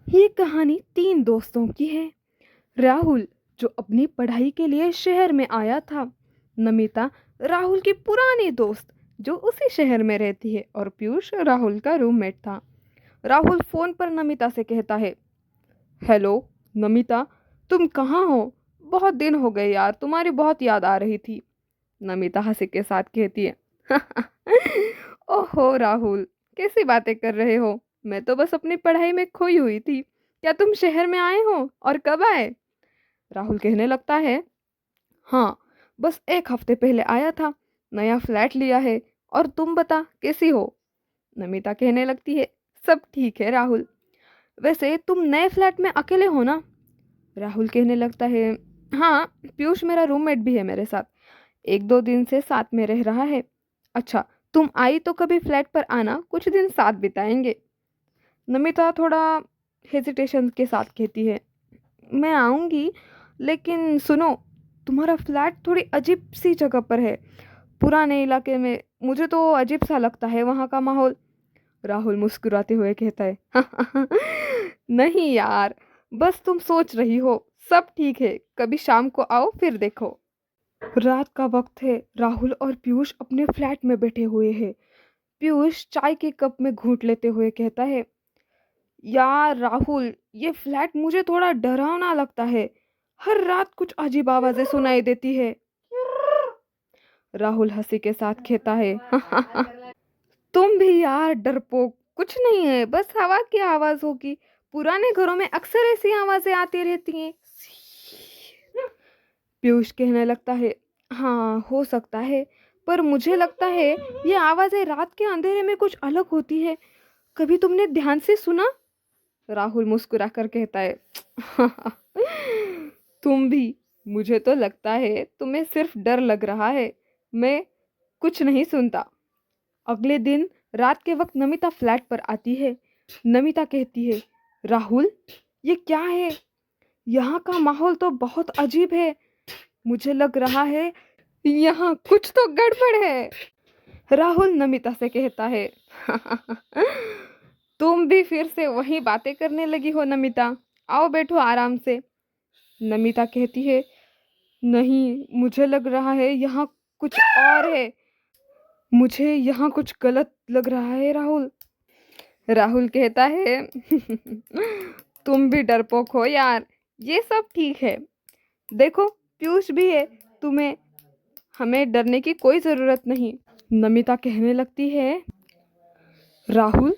ये कहानी तीन दोस्तों की है। राहुल, जो अपनी पढ़ाई के लिए शहर में आया था। नमिता, राहुल की पुरानी दोस्त, जो उसी शहर में रहती है। और पीयूष, राहुल का रूममेट था। राहुल फोन पर नमिता से कहता है, हेलो नमिता, तुम कहाँ हो? बहुत दिन हो गए यार, तुम्हारी बहुत याद आ रही थी। नमिता हंसी के साथ कहती है, ओहो राहुल, कैसी बातें कर रहे हो? मैं तो बस अपनी पढ़ाई में खोई हुई थी। क्या तुम शहर में आए हो, और कब आए? राहुल कहने लगता है, हाँ, बस एक हफ्ते पहले आया था। नया फ्लैट लिया है। और तुम बता, कैसी हो? नमिता कहने लगती है, सब ठीक है राहुल। वैसे तुम नए फ्लैट में अकेले हो ना? राहुल कहने लगता है, हाँ, पीयूष मेरा रूममेट भी है मेरे साथ। एक दो दिन से साथ में रह रहा है। अच्छा, तुम आई तो कभी फ्लैट पर आना, कुछ दिन साथ बिताएंगे। नमिता थोड़ा हेजिटेशन के साथ कहती है, मैं आऊँगी, लेकिन सुनो, तुम्हारा फ्लैट थोड़ी अजीब सी जगह पर है, पुराने इलाके में। मुझे तो अजीब सा लगता है वहाँ का माहौल। राहुल मुस्कुराते हुए कहता है, नहीं यार, बस तुम सोच रही हो। सब ठीक है, कभी शाम को आओ फिर देखो। रात का वक्त है। राहुल और पीयूष अपने फ्लैट में बैठे हुए हैं। पीयूष चाय के कप में घूंट लेते हुए कहता है, यार राहुल, ये फ्लैट मुझे थोड़ा डरावना लगता है। हर रात कुछ अजीब आवाजें सुनाई देती है। राहुल हंसी के साथ कहता है, तुम भी यार डरपोक, कुछ नहीं है, बस हवा की आवाज होगी। पुराने घरों में अक्सर ऐसी आवाजें आती रहती हैं। पीयूष कहने लगता है, हाँ हो सकता है, पर मुझे लगता है ये आवाजें रात के अंधेरे में कुछ अलग होती है। कभी तुमने ध्यान से सुना? राहुल मुस्कुराकर कहता है, तुम भी। मुझे तो लगता है तुम्हें सिर्फ डर लग रहा है। मैं कुछ नहीं सुनता। अगले दिन रात के वक्त नमिता फ्लैट पर आती है। नमिता कहती है, राहुल, ये क्या है? यहाँ का माहौल तो बहुत अजीब है। मुझे लग रहा है यहाँ कुछ तो गड़बड़ है। राहुल नमिता से कहता है, तुम भी फिर से वही बातें करने लगी हो नमिता। आओ बैठो आराम से। नमिता कहती है, नहीं, मुझे लग रहा है यहाँ कुछ और है। मुझे यहाँ कुछ गलत लग रहा है राहुल। राहुल कहता है, तुम भी डरपोक हो यार। ये सब ठीक है। देखो, पीयूष भी है। तुम्हें हमें डरने की कोई ज़रूरत नहीं। नमिता कहने लगती है, राहुल,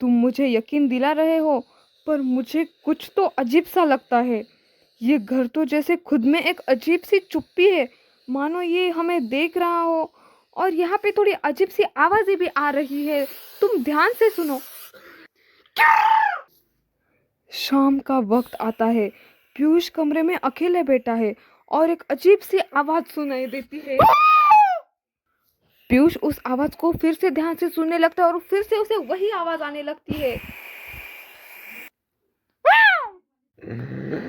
तुम मुझे यकीन दिला रहे हो, पर मुझे कुछ तो अजीब सा लगता है। ये घर तो जैसे खुद में एक अजीब सी चुप्पी है, मानो ये हमें देख रहा हो। और यहाँ पे थोड़ी अजीब सी आवाजें भी आ रही है, तुम ध्यान से सुनो। शाम का वक्त आता है। पीयूष कमरे में अकेले बैठा है और एक अजीब सी आवाज सुनाई देती है। पीयूष उस आवाज को फिर से ध्यान से सुनने लगता है और फिर से उसे वही आवाज आने लगती है।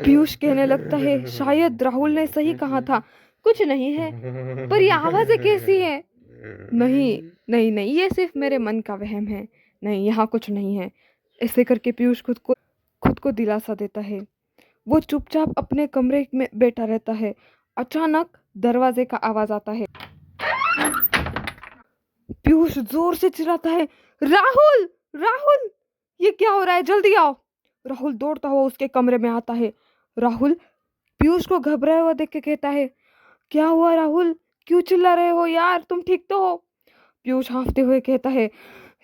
पीयूष कहने लगता है, शायद राहुल ने सही कहा था, कुछ नहीं है। पर ये आवाजें कैसी है? नहीं, नहीं, नहीं, ये सिर्फ मेरे मन का वहम है। नहीं, यहाँ कुछ नहीं है। ऐसे करके पीयूष खुद को दिलासा देता है। वो चुपचाप अपने कमरे में बैठा रहता है। अचानक दरवाजे का आवाज आता है। पीयूष जोर से चिल्लाता है, राहुल, राहुल, ये क्या हो रहा है? जल्दी आओ। राहुल दौड़ता हुआ उसके कमरे में आता है। राहुल पीयूष को घबराया हुआ देख के कहता है, क्या हुआ राहुल? क्यों चिल्ला रहे हो यार? तुम ठीक तो हो? पीयूष हाँफते हुए कहता है,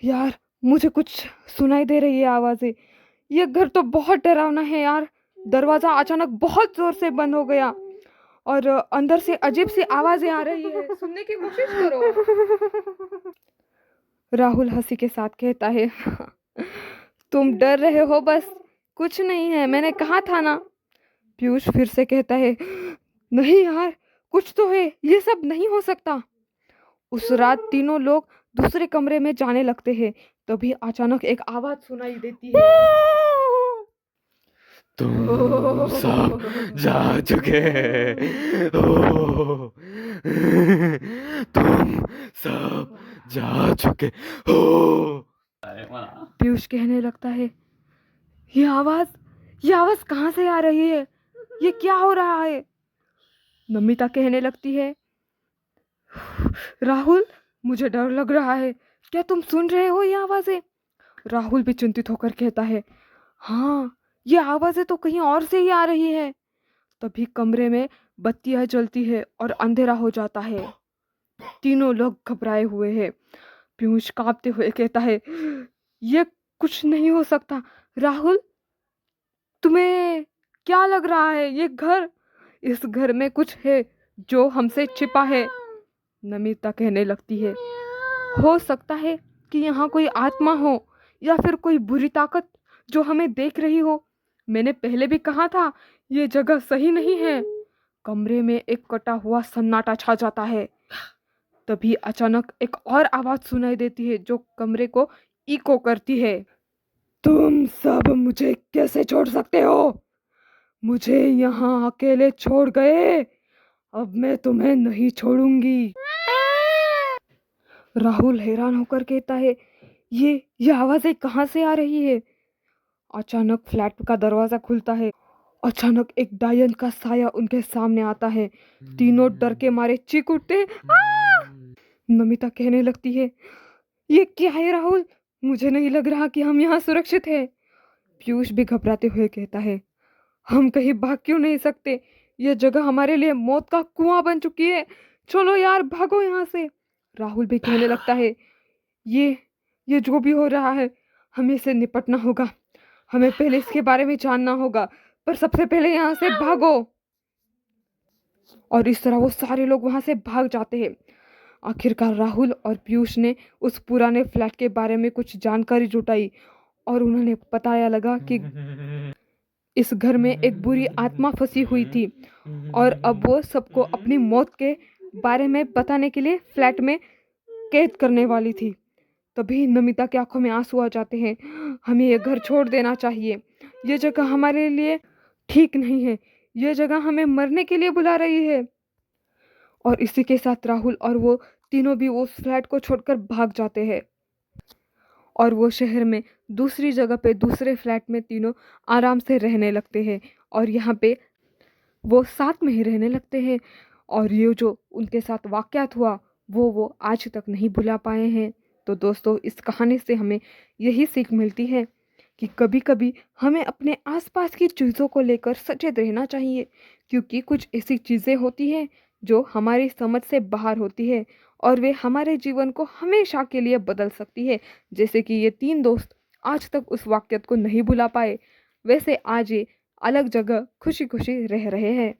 यार, मुझे कुछ सुनाई दे रही है आवाजें। ये घर तो बहुत डरावना है यार। दरवाजा अचानक बहुत जोर से बंद हो गया और अंदर से अजीब सी आवाजें आ रही है। सुनने की कोशिश करो। राहुल हंसी के साथ कहता है, तुम डर रहे हो बस, कुछ नहीं है, मैंने कहा था ना। पीयूष फिर से कहता है, नहीं यार, कुछ तो है, ये सब नहीं हो सकता। उस रात तीनों लोग दूसरे कमरे में जाने लगते हैं। तभी अचानक एक आवाज सुनाई देती है, तुम सब जा चुके हो। तुम सब जा चुके हो। पीयूष कहने लगता है, ये आवाज़ कहाँ से आ रही है? ये क्या हो रहा है? नमिता कहने लगती है, राहुल, मुझे डर लग रहा है। क्या तुम सुन रहे हो ये आवाज़ें? राहुल भी चिंतित होकर कहता है, हाँ, ये आवाज़ें तो कहीं और से ही आ रही है। तभी कमरे में बत्तियां जलती है और अंधेरा हो जाता है। तीनों लोग घबराए हुए हैं। पीयूष कांपते हुए कहता है, ये कुछ नहीं हो सकता। राहुल, तुम्हें क्या लग रहा है? इस घर में कुछ है जो हमसे छिपा है। नमिता कहने लगती है, हो सकता है कि यहाँ कोई आत्मा हो या फिर कोई बुरी ताकत जो हमें देख रही हो। मैंने पहले भी कहा था, ये जगह सही नहीं है। कमरे में एक कटा हुआ सन्नाटा छा जाता है। तभी अचानक एक और आवाज सुनाई देती है जो कमरे को इको करती है। तुम सब मुझे कैसे छोड़ सकते हो? मुझे यहाँ अकेले छोड़ गए। अब मैं तुम्हें नहीं छोड़ूंगी। राहुल हैरान होकर कहता है, ये आवाजें कहाँ से आ रही है? अचानक फ्लैट का दरवाजा खुलता है। अचानक एक डायन का साया उनके सामने आता है। तीनों डर के मारे चीख उठते। नमिता कहने लगती है, ये क्या है राहुल? मुझे नहीं लग रहा कि हम यहाँ सुरक्षित हैं। पीयूष भी घबराते हुए कहता है, हम कहीं भाग क्यों नहीं सकते? यह जगह हमारे लिए मौत का कुआं बन चुकी है। चलो यार, भागो यहाँ से। राहुल भी कहने लगता है, ये ये जो भी हो रहा है, हमें इससे निपटना होगा। हमें पहले इसके बारे में जानना होगा, पर सबसे पहले यहाँ से भागो। और इस तरह वो सारे लोग वहां से भाग जाते हैं। आखिरकार राहुल और पीयूष ने उस पुराने फ्लैट के बारे में कुछ जानकारी जुटाई और उन्होंने पता लगा कि इस घर में एक बुरी आत्मा फंसी हुई थी और अब वो सबको अपनी मौत के बारे में बताने के लिए फ्लैट में कैद करने वाली थी। तभी नमिता की आंखों में आंसू आ जाते हैं। हमें ये घर छोड़ देना चाहिए। ये जगह हमारे लिए ठीक नहीं है। ये जगह हमें मरने के लिए बुला रही है। और इसी के साथ राहुल और वो तीनों भी उस फ्लैट को छोड़कर भाग जाते हैं और वो शहर में दूसरी जगह पे दूसरे फ्लैट में तीनों आराम से रहने लगते हैं और यहाँ पे वो साथ में ही रहने लगते हैं। और ये जो उनके साथ वाक़यात हुआ वो आज तक नहीं भुला पाए हैं। तो दोस्तों, इस कहानी से हमें यही सीख मिलती है कि कभी कभी हमें अपने आसपास की चीज़ों को लेकर सचेत रहना चाहिए, क्योंकि कुछ ऐसी चीज़ें होती हैं जो हमारी समझ से बाहर होती है और वे हमारे जीवन को हमेशा के लिए बदल सकती है। जैसे कि ये तीन दोस्त आज तक उस वाक़यात को नहीं भुला पाए, वैसे आज ये अलग जगह खुशी खुशी रह रहे हैं।